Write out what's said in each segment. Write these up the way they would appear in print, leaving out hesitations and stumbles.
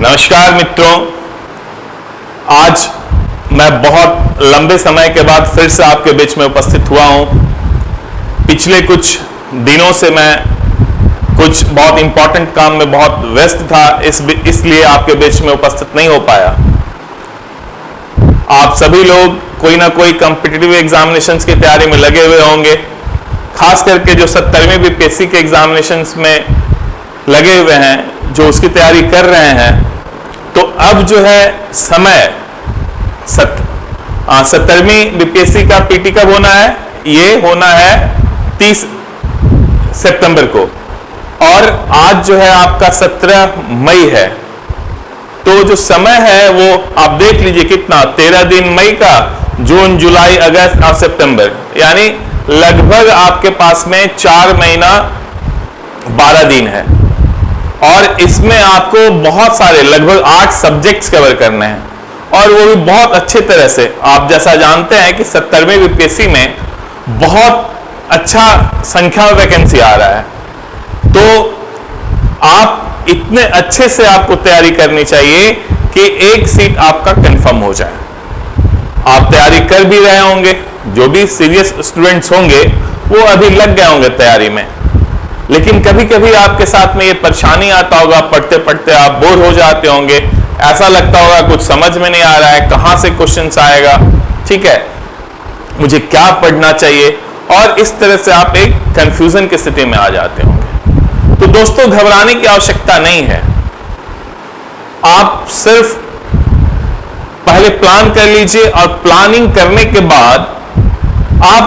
नमस्कार मित्रों, आज मैं बहुत लंबे समय के बाद फिर से आपके बीच में उपस्थित हुआ हूं। पिछले कुछ दिनों से मैं कुछ बहुत इंपॉर्टेंट काम में बहुत व्यस्त था, इसलिए आपके बीच में उपस्थित नहीं हो पाया। आप सभी लोग कोई ना कोई कॉम्पिटिटिव एग्जामिनेशंस की तैयारी में लगे हुए होंगे, खास करके जो 70वीं बीपीएससी के एग्जामिनेशंस में लगे हुए हैं, जो उसकी तैयारी कर रहे हैं। तो अब जो है समय 70वीं बीपीएससी का पीटी कब होना है? ये होना है 30 सितंबर को, और आज जो है आपका 17 मई है। तो जो समय है वो आप देख लीजिए कितना, 13 दिन मई का, जून, जुलाई, अगस्त और सितंबर, यानी लगभग आपके पास में 4 महीना 12 दिन है। और इसमें आपको बहुत सारे लगभग 8 सब्जेक्ट्स कवर करने हैं, और वो भी बहुत अच्छे तरह से। आप जैसा जानते हैं कि 70वीं बीपीएससी में बहुत अच्छा संख्या में वैकेंसी आ रहा है, तो आप इतने अच्छे से आपको तैयारी करनी चाहिए कि एक सीट आपका कंफर्म हो जाए। आप तैयारी कर भी रहे होंगे, जो भी सीरियस स्टूडेंट्स होंगे वो अभी लग गए होंगे तैयारी में, लेकिन कभी कभी आपके साथ में ये परेशानी आता होगा, पढ़ते पढ़ते आप बोर हो जाते होंगे, ऐसा लगता होगा कुछ समझ में नहीं आ रहा है, कहां से क्वेश्चंस आएगा, ठीक है, मुझे क्या पढ़ना चाहिए, और इस तरह से आप एक कंफ्यूजन की स्थिति में आ जाते होंगे। तो दोस्तों, घबराने की आवश्यकता नहीं है। आप सिर्फ पहले प्लान कर लीजिए, और प्लानिंग करने के बाद आप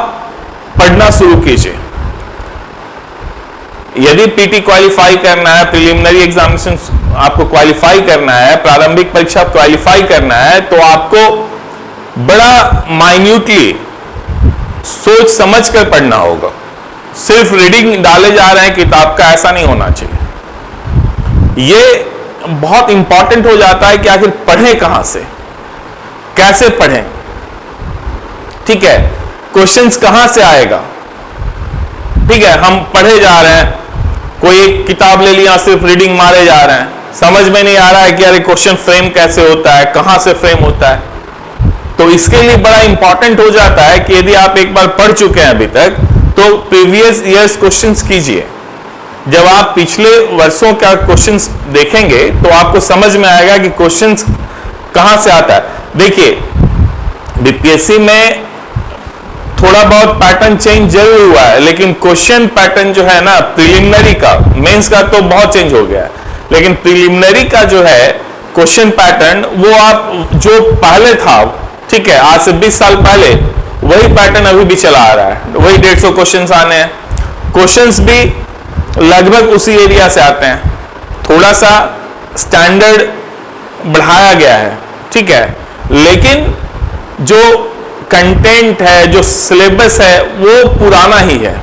पढ़ना शुरू कीजिए। यदि पीटी क्वालिफाई करना है, प्रिलिमिनरी एग्जामिनेशन आपको क्वालिफाई करना है, प्रारंभिक परीक्षा क्वालिफाई करना है, तो आपको बड़ा माइन्यूटली सोच समझ कर पढ़ना होगा। सिर्फ रीडिंग डाले जा रहे हैं किताब का, ऐसा नहीं होना चाहिए। ये बहुत इंपॉर्टेंट हो जाता है कि आखिर पढ़ें कहां से, कैसे पढ़ें, ठीक है, क्वेश्चंस कहां से आएगा, ठीक है। हम पढ़े जा रहे हैं, कोई एक किताब ले लिया, सिर्फ रीडिंग मारे जा रहे हैं, समझ में नहीं आ रहा है कि अरे क्वेश्चन फ्रेम कैसे होता है, कहां से फ्रेम होता है। तो इसके लिए बड़ा इंपॉर्टेंट हो जाता है कि यदि आप एक बार पढ़ चुके हैं अभी तक, तो प्रीवियस ईयर्स क्वेश्चंस कीजिए। जब आप पिछले वर्षों का क्वेश्चंस देखेंगे तो आपको समझ में आएगा कि क्वेश्चंस कहां से आता है। देखिए, बीपीएससी में थोड़ा बहुत पैटर्न चेंज जरूर हुआ है, लेकिन क्वेश्चन पैटर्न जो है ना, प्रिलिमिनरी का, मेंस का तो बहुत चेंज हो गया है, लेकिन प्रिलिमिनरी का जो है क्वेश्चन पैटर्न, वो आप जो पहले था, ठीक है, आज से 20 साल पहले, वही पैटर्न अभी भी चला आ रहा है। वही 150 क्वेश्चंस आने हैं, क्वेश्चंस भी लगभग उसी एरिया से आते हैं, थोड़ा सा स्टैंडर्ड बढ़ाया गया है, ठीक है, लेकिन जो कंटेंट है, जो सिलेबस है, वो पुराना ही है।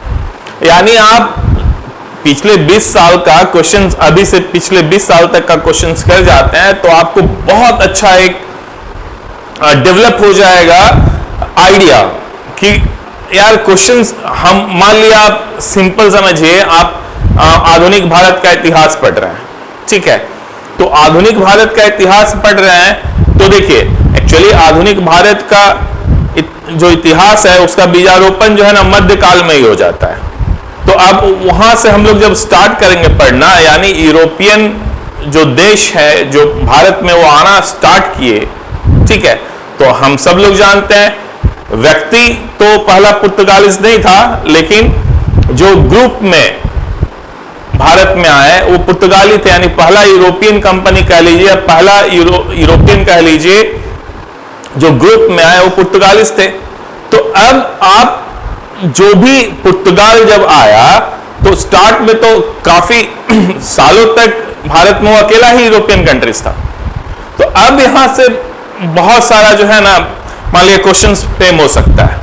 यानी आप पिछले 20 साल का क्वेश्चंस, अभी से पिछले 20 साल तक का क्वेश्चंस कर जाते हैं, तो आपको बहुत अच्छा एक डेवलप हो जाएगा आइडिया कि यार क्वेश्चंस, हम मान लिया, आप सिंपल समझिए, आप आधुनिक भारत का इतिहास पढ़ रहे हैं, ठीक है, तो आधुनिक भारत का इतिहास पढ़ रहे हैं, तो देखिए एक्चुअली आधुनिक भारत का जो इतिहास है उसका बीजारोपण जो है ना मध्यकाल में ही हो जाता है। तो अब वहां से हम लोग जब स्टार्ट करेंगे पढ़ना, यानी यूरोपियन जो देश है जो भारत में, वो आना स्टार्ट किए, ठीक है, तो हम सब लोग जानते हैं व्यक्ति तो पहला पुर्तगालीस नहीं था, लेकिन जो ग्रुप में भारत में आए वो पुर्तगाली थे, यानी पहला यूरोपियन कंपनी कह लीजिए, पहला यूरोपियन कह लीजिए, जो ग्रुप में आए वो पुर्तगालीस थे। तो अब आप जो भी पुर्तगाल जब आया, तो स्टार्ट में तो काफी सालों तक भारत में वो अकेला ही यूरोपियन कंट्रीज था। तो अब यहां से बहुत सारा जो है ना, मान लिया क्वेश्चंस फ्रेम हो सकता है।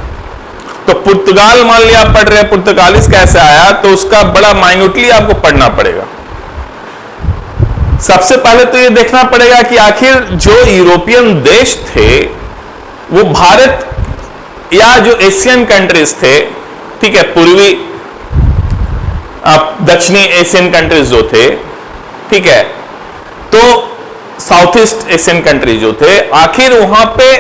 तो पुर्तगाल मान लिया आप पढ़ रहे हैं, पुर्तगालीस कैसे आया, तो उसका बड़ा माइन्यूटली आपको पढ़ना पड़ेगा। सबसे पहले तो ये देखना पड़ेगा कि आखिर जो यूरोपियन देश थे वो भारत या जो एशियन कंट्रीज थे, ठीक है, पूर्वी दक्षिणी एशियन कंट्रीज जो थे, ठीक है, तो साउथ ईस्ट एशियन कंट्री जो थे, आखिर वहां पे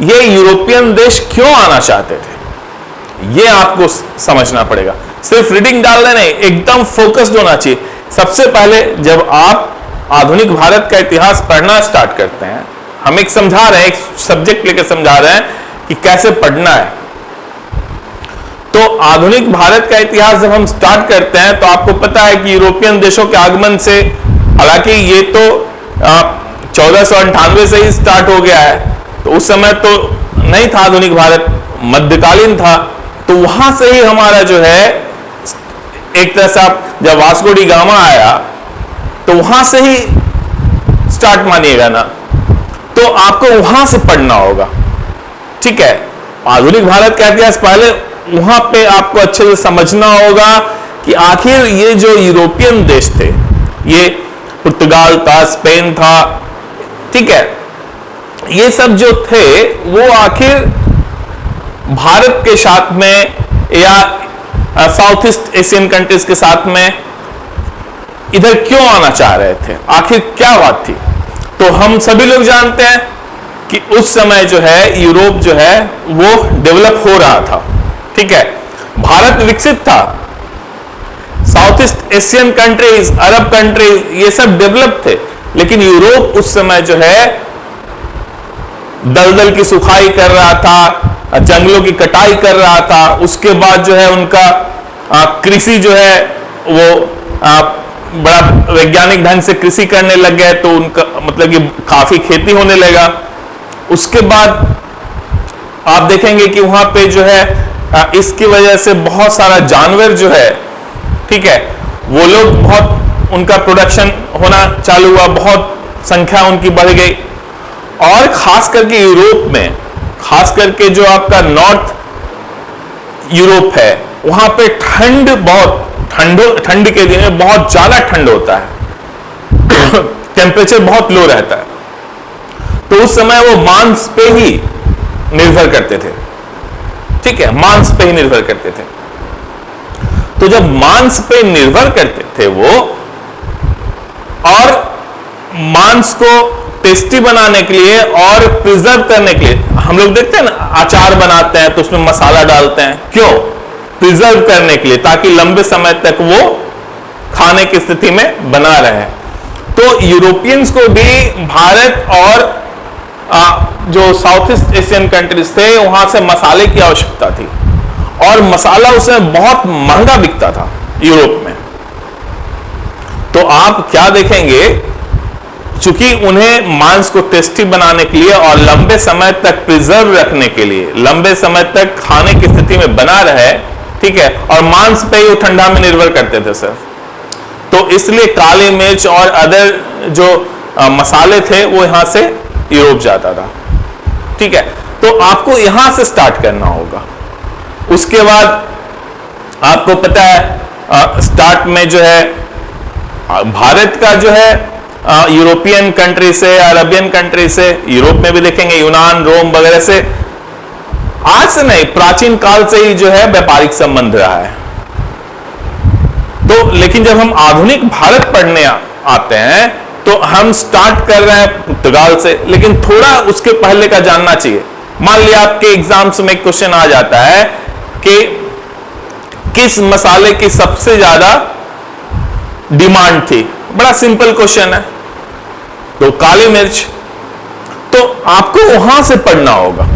ये यूरोपियन देश क्यों आना चाहते थे, ये आपको समझना पड़ेगा। सिर्फ रीडिंग डालना नहीं, एकदम फोकस्ड होना चाहिए। सबसे पहले जब आप आधुनिक भारत का इतिहास पढ़ना स्टार्ट करते हैं, हम एक समझा रहे हैं, एक सब्जेक्ट लेकर समझा रहे हैं कि कैसे पढ़ना है। तो आधुनिक भारत का इतिहास जब हम स्टार्ट करते हैं तो आपको पता है कि यूरोपियन देशों के आगमन से, हालांकि ये तो 1498 से ही स्टार्ट हो गया है, तो उस समय तो नहीं था आधुनिक भारत, मध्यकालीन था। तो वहां से ही हमारा जो है एक तरह से, जब वास्को डी गामा आया तो वहां से ही स्टार्ट मानिएगा ना, तो आपको वहां से पढ़ना होगा। ठीक है, आधुनिक भारत का इतिहास पहले वहां पे आपको अच्छे से समझना होगा कि आखिर ये जो यूरोपियन देश थे, ये पुर्तगाल था, स्पेन था, ठीक है, ये सब जो थे वो आखिर भारत के साथ में या साउथ ईस्ट एशियन कंट्रीज के साथ में इधर क्यों आना चाह रहे थे, आखिर क्या बात थी। तो हम सभी लोग जानते हैं कि उस समय जो है यूरोप जो है वो डेवलप हो रहा था। ठीक है, भारत विकसित था, साउथ ईस्ट एशियन कंट्रीज, अरब कंट्रीज, ये सब डेवलप थे, लेकिन यूरोप उस समय जो है दलदल की सुखाई कर रहा था, जंगलों की कटाई कर रहा था। उसके बाद जो है उनका कृषि जो है वो बड़ा वैज्ञानिक ढंग से कृषि करने लग गए, तो उनका मतलब कि काफी खेती होने लगा। उसके बाद आप देखेंगे कि वहां पे जो है इसकी वजह से बहुत सारा जानवर जो है, ठीक है, वो लोग बहुत, उनका प्रोडक्शन होना चालू हुआ, बहुत संख्या उनकी बढ़ गई। और खास करके यूरोप में, खास करके जो आपका नॉर्थ यूरोप है, वहां पे ठंड बहुत, ठंड के दिन में बहुत ज्यादा ठंड होता है टेम्परेचर बहुत लो रहता है। तो उस समय वो मांस पे ही निर्भर करते थे। ठीक है, मांस पे ही निर्भर करते थे। तो जब मांस पे निर्भर करते थे वो, और मांस को टेस्टी बनाने के लिए और प्रिजर्व करने के लिए, हम लोग देखते हैं ना अचार बनाते हैं तो उसमें मसाला डालते हैं, क्यों? प्रिजर्व करने के लिए, ताकि लंबे समय तक वो खाने की स्थिति में बना रहे। तो यूरोपियंस को भी भारत और जो साउथ ईस्ट एशियन कंट्रीज थे वहां से मसाले की आवश्यकता थी, और मसाला उसमें बहुत महंगा बिकता था यूरोप में। तो आप क्या देखेंगे, चूंकि उन्हें मांस को टेस्टी बनाने के लिए और लंबे समय तक प्रिजर्व रखने के लिए, लंबे समय तक खाने की स्थिति में बना रहे, ठीक है, और मांस पे ही वो ठंडा में निर्भर करते थे सिर्फ, तो इसलिए काली मिर्च और अदर जो मसाले थे वो यहां से यूरोप जाता था। ठीक है, तो आपको यहां से स्टार्ट करना होगा। उसके बाद आपको पता है स्टार्ट में जो है भारत का जो है यूरोपियन कंट्री से, अरबियन कंट्री से, यूरोप में भी देखेंगे यूनान, रोम वगैरह से, आज से नहीं, प्राचीन काल से ही जो है व्यापारिक संबंध रहा है। तो लेकिन जब हम आधुनिक भारत पढ़ने आते हैं तो हम स्टार्ट कर रहे हैं पुर्तगाल से, लेकिन थोड़ा उसके पहले का जानना चाहिए। मान लिया आपके एग्जाम्स में क्वेश्चन आ जाता है कि किस मसाले की सबसे ज्यादा डिमांड थी, बड़ा सिंपल क्वेश्चन है, तो काली मिर्च। तो आपको वहां से पढ़ना होगा,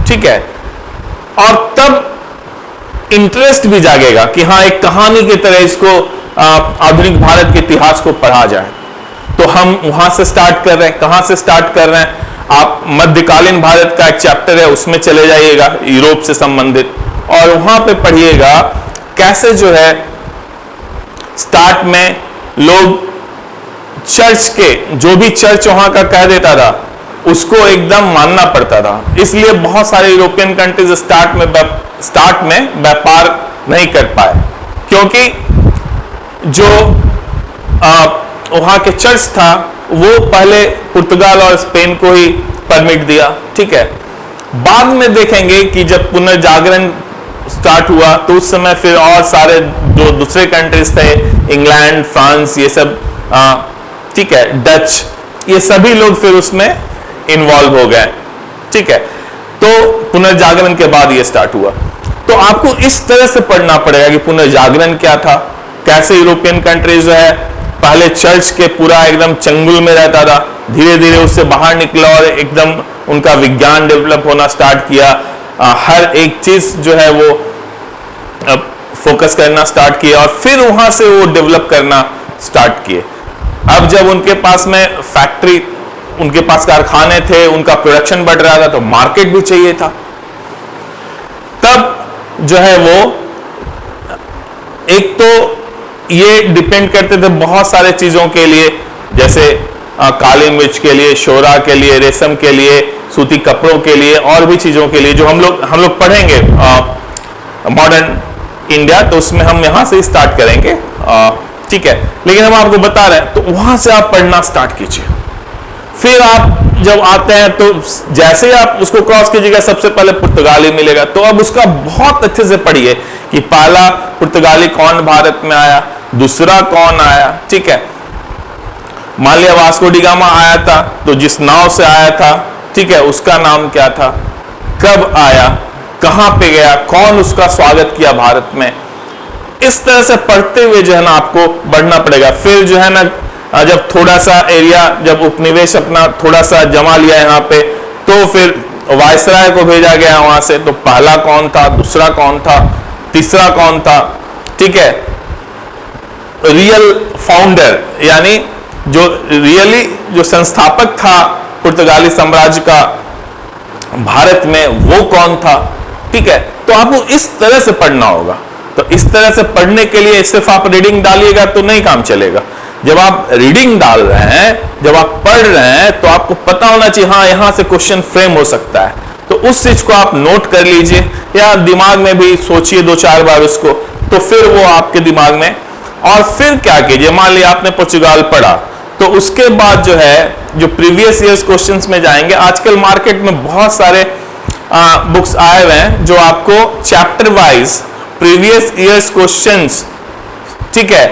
ठीक है, और तब इंटरेस्ट भी जागेगा कि हाँ, एक कहानी की तरह इसको आधुनिक भारत के इतिहास को पढ़ा जाए। तो हम वहां से स्टार्ट कर रहे हैं। कहां से स्टार्ट कर रहे हैं? आप मध्यकालीन भारत का एक चैप्टर है उसमें चले जाइएगा, यूरोप से संबंधित, और वहां पे पढ़िएगा कैसे जो है स्टार्ट में लोग चर्च के, जो भी चर्च वहां का कह देता था उसको एकदम मानना पड़ता था। इसलिए बहुत सारे यूरोपियन कंट्रीज स्टार्ट में व्यापार नहीं कर पाए, क्योंकि जो वहां के चर्च था वो पहले पुर्तगाल और स्पेन को ही परमिट दिया। ठीक है, बाद में देखेंगे कि जब पुनर्जागरण स्टार्ट हुआ तो उस समय फिर और सारे जो दूसरे कंट्रीज थे, इंग्लैंड, फ्रांस, ये सब, ठीक है, डच, ये सभी लोग फिर उसमें इन्वॉल्व हो गए, ठीक है। तो पुनर्जागरण के बाद ये स्टार्ट हुआ। तो आपको इस तरह से पढ़ना पड़ेगा कि पुनर्जागरण क्या था, कैसे यूरोपियन कंट्रीज जो है पहले चर्च के पूरा एकदम चंगुल में रहता था, धीरे धीरे उससे बाहर निकला और एकदम उनका विज्ञान डेवलप होना स्टार्ट किया, हर एक चीज जो है वो फोकस करना स्टार्ट किया, और फिर वहां से वो डेवलप करना स्टार्ट किए। अब जब उनके पास में फैक्ट्री, उनके पास कारखाने थे, उनका प्रोडक्शन बढ़ रहा था, तो मार्केट भी चाहिए था। तब जो है वो एक तो ये डिपेंड करते थे बहुत सारे चीजों के लिए, जैसे काली मिर्च के लिए, शोरा के लिए, रेशम के लिए, सूती कपड़ों के लिए, और भी चीजों के लिए जो हम लोग पढ़ेंगे मॉडर्न इंडिया, तो उसमें हम यहां से स्टार्ट करेंगे, ठीक है। लेकिन हम आपको बता रहे हैं, तो वहां से आप पढ़ना स्टार्ट कीजिए। फिर आप जब आते हैं तो जैसे ही आप उसको क्रॉस कीजिएगा, सबसे पहले पुर्तगाली मिलेगा, तो अब उसका बहुत अच्छे से पढ़िए कि पहला पुर्तगाली कौन भारत में आया, दूसरा कौन आया, ठीक है। मान लिया वास्को डी गामा आया था, तो जिस नाव से आया था, ठीक है, उसका नाम क्या था, कब आया, कहां पे गया, कौन उसका स्वागत किया भारत में। इस तरह से पढ़ते हुए जो है ना आपको बढ़ना पड़ेगा। फिर जो है ना जब थोड़ा सा एरिया, जब उपनिवेश अपना थोड़ा सा जमा लिया यहाँ पे, तो फिर वायसराय को भेजा गया वहां से, तो पहला कौन था, दूसरा कौन था, तीसरा कौन था, ठीक है। रियल फाउंडर यानी जो रियली जो संस्थापक था पुर्तगाली साम्राज्य का भारत में, वो कौन था, ठीक है। तो आपको इस तरह से पढ़ना होगा। तो इस तरह से पढ़ने के लिए सिर्फ आप रीडिंग डालिएगा तो नहीं काम चलेगा। जब आप रीडिंग डाल रहे हैं, जब आप पढ़ रहे हैं, तो आपको पता होना चाहिए हाँ यहां से क्वेश्चन फ्रेम हो सकता है, तो उस चीज को आप नोट कर लीजिए या दिमाग में भी सोचिए 2-4 बार उसको, तो फिर वो आपके दिमाग में। और फिर क्या कीजिए, मान लिया आपने पुर्तगाल पढ़ा, तो उसके बाद जो है जो प्रीवियस ईयर्स क्वेश्चंस में जाएंगे। आजकल मार्केट में बहुत सारे बुक्स आए हुए हैं जो आपको chapter wise previous years questions, ठीक है,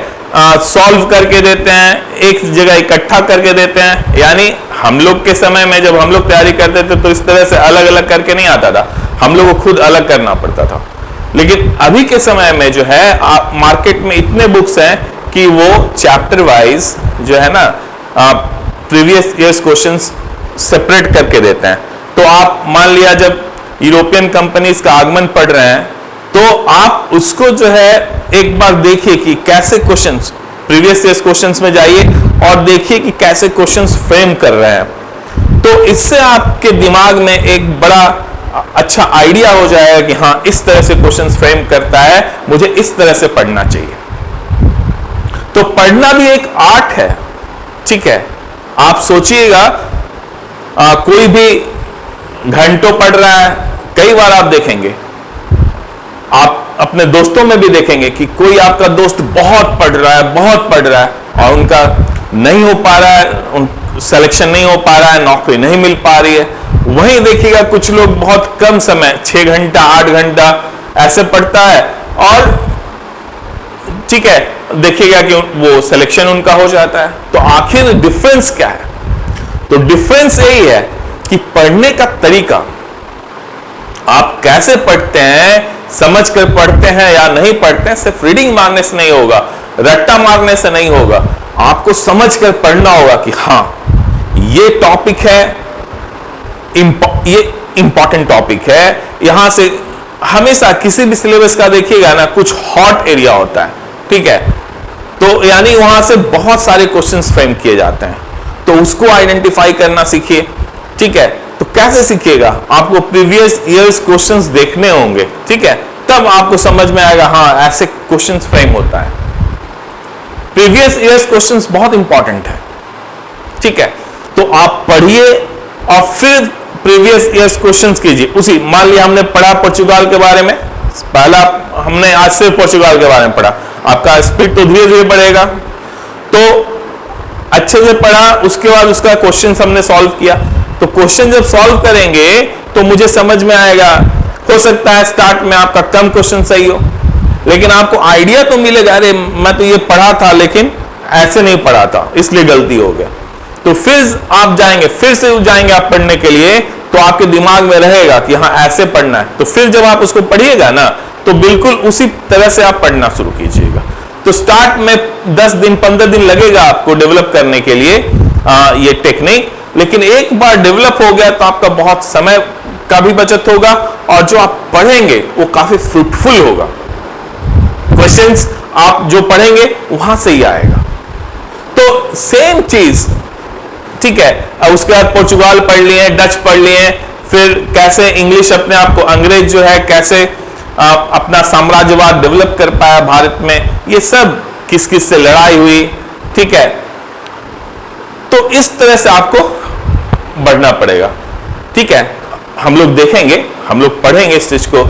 सॉल्व करके देते हैं, एक जगह इकट्ठा करके देते हैं। यानी हम लोग के समय में जब हम लोग तैयारी करते थे तो इस तरह से अलग अलग करके नहीं आता था, हम लोग को खुद अलग करना पड़ता था। लेकिन अभी के समय में जो है मार्केट में इतने बुक्स हैं कि वो चैप्टर वाइज जो है ना प्रीवियस ईयर्स क्वेश्चंस सेपरेट करके देते हैं। तो आप मान लिया जब यूरोपियन कंपनीज का आगमन पढ़ रहे हैं, तो आप उसको जो है एक बार देखिए कि कैसे क्वेश्चंस, प्रीवियस ईयर्स क्वेश्चंस में जाइए और देखिए कि कैसे क्वेश्चंस फ्रेम कर रहे हैं। तो इससे आपके दिमाग में एक बड़ा अच्छा आइडिया हो जाएगा कि हाँ इस तरह से क्वेश्चंस फ्रेम करता है, मुझे इस तरह से पढ़ना चाहिए। तो पढ़ना भी एक आर्ट है, ठीक है। आप सोचिएगा कोई भी घंटों पढ़ रहा है, कई बार आप देखेंगे, आप अपने दोस्तों में भी देखेंगे कि कोई आपका दोस्त बहुत पढ़ रहा है, बहुत पढ़ रहा है, और उनका नहीं हो पा रहा है, सिलेक्शन नहीं हो पा रहा है, नौकरी नहीं मिल पा रही है। वहीं देखिएगा कुछ लोग बहुत कम समय 6 घंटा 8 घंटा ऐसे पढ़ता है, और ठीक है देखिएगा कि वो सिलेक्शन उनका हो जाता है। तो आखिर डिफरेंस क्या है? तो डिफरेंस यही है कि पढ़ने का तरीका, आप कैसे पढ़ते हैं, समझ कर पढ़ते हैं या नहीं पढ़ते हैं, सिर्फ रीडिंग मारने से नहीं होगा, रट्टा मारने से नहीं होगा। आपको समझ कर पढ़ना होगा कि हाँ ये टॉपिक है, ये इंपॉर्टेंट टॉपिक है। यहां से हमेशा किसी भी सिलेबस का देखिएगा ना, कुछ हॉट एरिया होता है, ठीक है। तो यानी वहां से बहुत सारे क्वेश्चंस फ्रेम किए जाते हैं, तो उसको आइडेंटिफाई करना सीखिए, ठीक है। तो कैसे सीखिएगा? आपको प्रीवियस ईयर्स क्वेश्चंस देखने होंगे, ठीक है, तब आपको समझ में आएगा हाँ ऐसे क्वेश्चंस फ्रेम होता है। प्रीवियस ईयर्स क्वेश्चंस बहुत इंपॉर्टेंट है, ठीक है। तो आप पढ़िए और फिर प्रीवियस ईयर्स क्वेश्चंस कीजिए। उसी मान लिया हमने पढ़ा पुर्तगाल के बारे में, पहला हमने आज से पुर्तगाल के बारे में पढ़ा, आपका स्पीड तो धीरे धीरे बढ़ेगा। तो अच्छे से पढ़ा, उसके बाद उसका क्वेश्चन हमने सॉल्व किया। तो क्वेश्चन जब सॉल्व करेंगे तो मुझे समझ में आएगा, हो सकता है स्टार्ट में आपका कम क्वेश्चन सही हो, लेकिन आपको आइडिया तो मिलेगा, अरे मैं तो ये पढ़ा था लेकिन ऐसे नहीं पढ़ा था, इसलिए गलती हो गया। तो फिर आप जाएंगे, फिर से जाएंगे आप पढ़ने के लिए, तो आपके दिमाग में रहेगा कि हाँ ऐसे पढ़ना है। तो फिर जब आप उसको पढ़िएगा ना, तो बिल्कुल उसी तरह से आप पढ़ना शुरू कीजिएगा। तो स्टार्ट में 10 दिन 15 दिन लगेगा आपको डेवलप करने के लिए ये टेक्निक, लेकिन एक बार डेवलप हो गया तो आपका बहुत समय का भी बचत होगा, और जो आप पढ़ेंगे वो काफी फ्रूटफुल होगा। क्वेश्चंस आप जो पढ़ेंगे वहां से ही आएगा। तो सेम चीज, ठीक है। अब उसके बाद पोर्चुगाल पढ़ लिए, डच पढ़ लिए, फिर कैसे इंग्लिश अपने आप को, अंग्रेज जो है कैसे अपना साम्राज्यवाद डेवलप कर पाया भारत में, ये सब किस किस से लड़ाई हुई, ठीक है। तो इस तरह से आपको बढ़ना पड़ेगा, ठीक है। हम लोग देखेंगे, हम लोग पढ़ेंगे इस चीज को,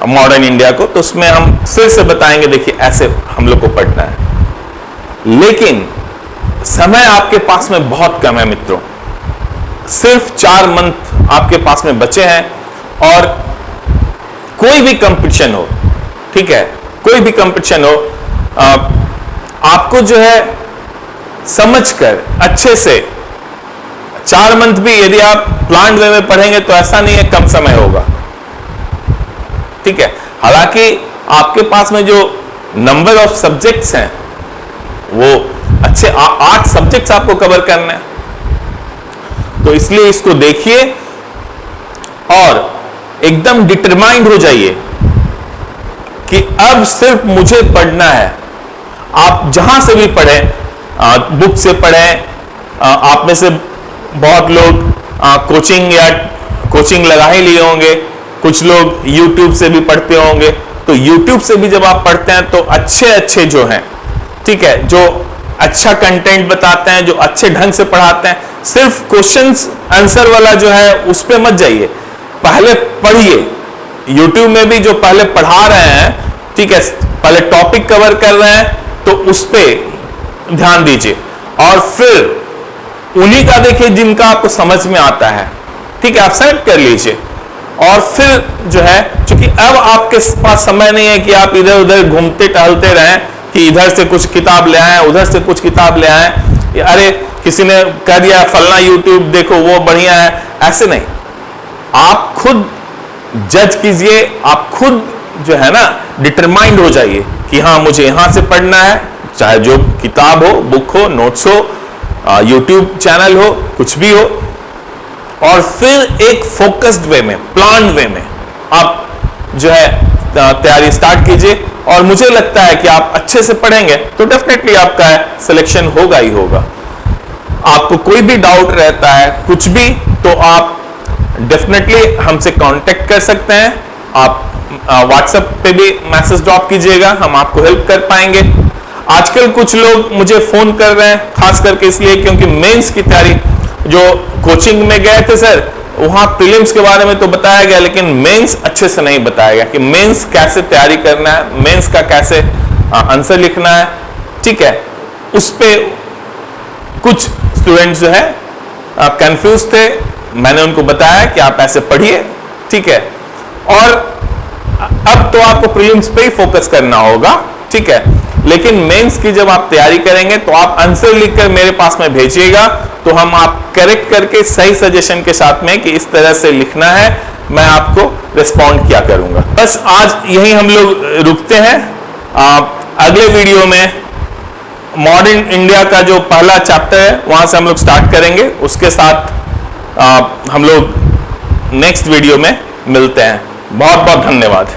मॉडर्न इंडिया को, तो उसमें हम फिर से बताएंगे, देखिए ऐसे हम लोग को पढ़ना है। लेकिन समय आपके पास में बहुत कम है मित्रों, सिर्फ 4 मंथ आपके पास में बचे हैं, और कोई भी कंपटीशन हो, ठीक है, कोई भी कंपटीशन हो, आपको जो है समझकर अच्छे से 4 मंथ भी यदि आप प्लान वे में पढ़ेंगे तो ऐसा नहीं है कम समय होगा, ठीक है। हालांकि आपके पास में जो नंबर ऑफ सब्जेक्ट्स हैं वो अच्छे 8 सब्जेक्ट्स आपको कवर करने हैं, तो इसलिए इसको देखिए और एकदम डिटरमाइंड हो जाइए कि अब सिर्फ मुझे पढ़ना है। आप जहां से भी पढ़ें, बुक से पढ़ें, आप में से बहुत लोग कोचिंग लगा ही लिए होंगे, कुछ लोग YouTube से भी पढ़ते होंगे। तो YouTube से भी जब आप पढ़ते हैं तो अच्छे जो हैं, ठीक है, जो अच्छा कंटेंट बताते हैं, जो अच्छे ढंग से पढ़ाते हैं, सिर्फ क्वेश्चंस आंसर वाला जो है उस पे मत जाइए, पहले पढ़िए। YouTube में भी जो पहले पढ़ा रहे हैं, ठीक है, पहले टॉपिक कवर कर रहे हैं तो उस पे ध्यान दीजिए, और फिर उन्हीं का देखिए जिनका आपको समझ में आता है, ठीक है, आप सेलेक्ट कर लीजिए। और फिर जो है, क्योंकि अब आपके पास समय नहीं है कि आप इधर उधर घूमते टहलते रहें कि इधर से कुछ किताब ले आए, उधर से कुछ किताब ले आए, अरे किसी ने कह दिया फलना YouTube देखो वो बढ़िया है, ऐसे नहीं। आप खुद जज कीजिए, आप खुद जो है ना डिटरमाइंड हो जाइए कि हाँ मुझे यहां से पढ़ना है, चाहे जो किताब हो, बुक हो, नोट्स हो, YouTube चैनल हो, कुछ भी हो, और फिर एक फोकस्ड वे में, प्लान्ड वे में आप जो है तैयारी स्टार्ट कीजिए। और मुझे लगता है कि आप अच्छे से पढ़ेंगे तो डेफिनेटली आपका सिलेक्शन होगा ही होगा। आपको कोई भी डाउट रहता है कुछ भी, तो आप डेफिनेटली हमसे कांटेक्ट कर सकते हैं। आप व्हाट्सएप पे भी मैसेज ड्रॉप कीजिएगा, हम आपको हेल्प कर पाएंगे। आजकल कुछ लोग मुझे फोन कर रहे हैं, खास करके इसलिए क्योंकि मेंस की तैयारी, जो कोचिंग में गए थे सर, वहां प्रीलिम्स के बारे में तो बताया गया, लेकिन मेंस अच्छे से नहीं बताया गया कि मेंस कैसे तैयारी करना है, मेंस का कैसे आंसर लिखना है, ठीक है। उस पे कुछ स्टूडेंट्स जो है कंफ्यूज थे, मैंने उनको बताया कि आप ऐसे पढ़िए, ठीक है। और अब तो आपको प्रीलिम्स पे ही फोकस करना होगा, ठीक है, लेकिन मेंस की जब आप तैयारी करेंगे तो आप आंसर लिखकर मेरे पास में भेजिएगा, तो हम आप करेक्ट करके सही सजेशन के साथ में कि इस तरह से लिखना है, मैं आपको रिस्पॉन्ड किया करूंगा। बस आज यही हम लोग रुकते हैं। अगले वीडियो में मॉडर्न इंडिया का जो पहला चैप्टर है वहां से हम लोग स्टार्ट करेंगे, उसके साथ हम लोग नेक्स्ट वीडियो में मिलते हैं। बहुत बहुत धन्यवाद।